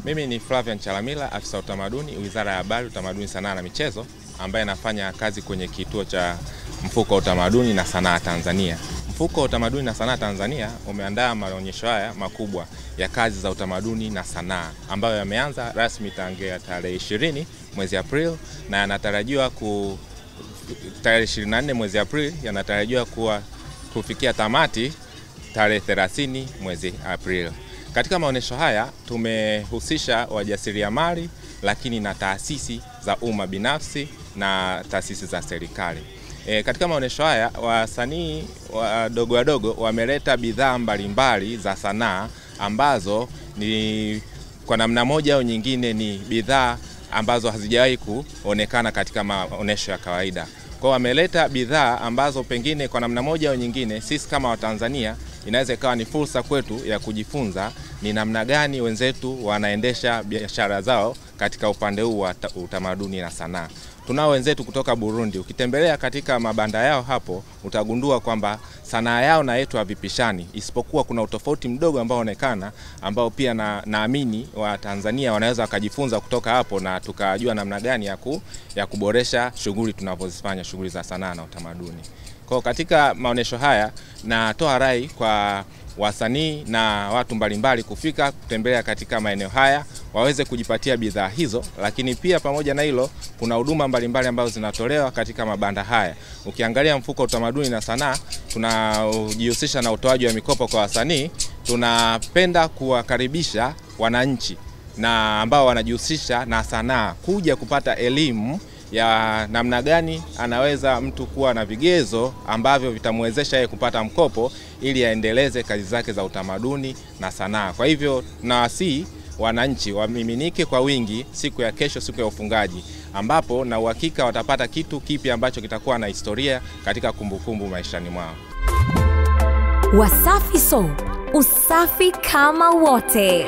Mimi ni Flavian Chalamila, afisa utamaduni, Wizara ya Habari, Utamaduni, Sanaa na Michezo, ambaye nafanya kazi kwenye kituo cha Mfuko wa Utamaduni na Sanaa Tanzania. Mfuko wa Utamaduni na Sanaa Tanzania umeandaa maonyesho haya makubwa ya kazi za utamaduni na sanaa ambayo yameanza rasmi tangia tarehe 20 mwezi Aprili na yanatarajiwa tarehe 24 mwezi Aprili yanatarajiwa kufikia tamati tarehe 30 mwezi Aprili. Katika maonyesho haya tumehusisha wajasiriamali lakini na taasisi za umma binafsi na taasisi za serikali. Katika maonyesho haya wasanii wadogo wameleta bidhaa mbalimbali za sanaa ambazo ni kwa namna moja au nyingine ni bidhaa ambazo hazijawahi kuonekana katika maonyesho ya kawaida. Kwa wameleta bidhaa ambazo pengine kwa namna moja au nyingine sisi kama Watanzania inaweza ikawa ni fursa kwetu ya kujifunza ni namna gani wenzetu wanaendesha biashara zao katika upande huu wa utamaduni na sanaa. Tunao wenzetu kutoka Burundi, ukitembelea katika mabanda yao hapo utagundua kwamba sanaa yao na yetu havipishani, isipokuwa kuna utofauti mdogo ambao unaonekana ambao pia naamini wa Tanzania wanaweza wakajifunza kutoka hapo na tukajua namna gani ya kuboresha shughuli tunapozifanya, shughuli za sanaa na utamaduni. Kwa katika maonyesho haya natoa rai kwa wasanii na watu mbalimbali kufika kutembelea katika maeneo haya waweze kujipatia bidhaa hizo, lakini pia pamoja na hilo kuna huduma mbalimbali ambazo zinatolewa katika mabanda haya. Ukiangalia Mfuko wa Utamaduni na Sanaa tunajihusisha na utoaji wa mikopo kwa wasanii. Tunapenda kuwakaribisha wananchi na ambao wanajihusisha na sanaa kuja kupata elimu ya namna gani anaweza mtu kuwa na vigezo ambavyo vitamwezesha yeye kupata mkopo ili aendeleze kazi zake za utamaduni na sanaa. Kwa hivyo nawasihi wananchi wamiminike kwa wingi siku ya kesho, siku ya ufungaji, ambapo na uhakika watapata kitu kipi ambacho kitakuwa na historia katika kumbukumbu maishani mwao. Wasafi So, usafi kama wote.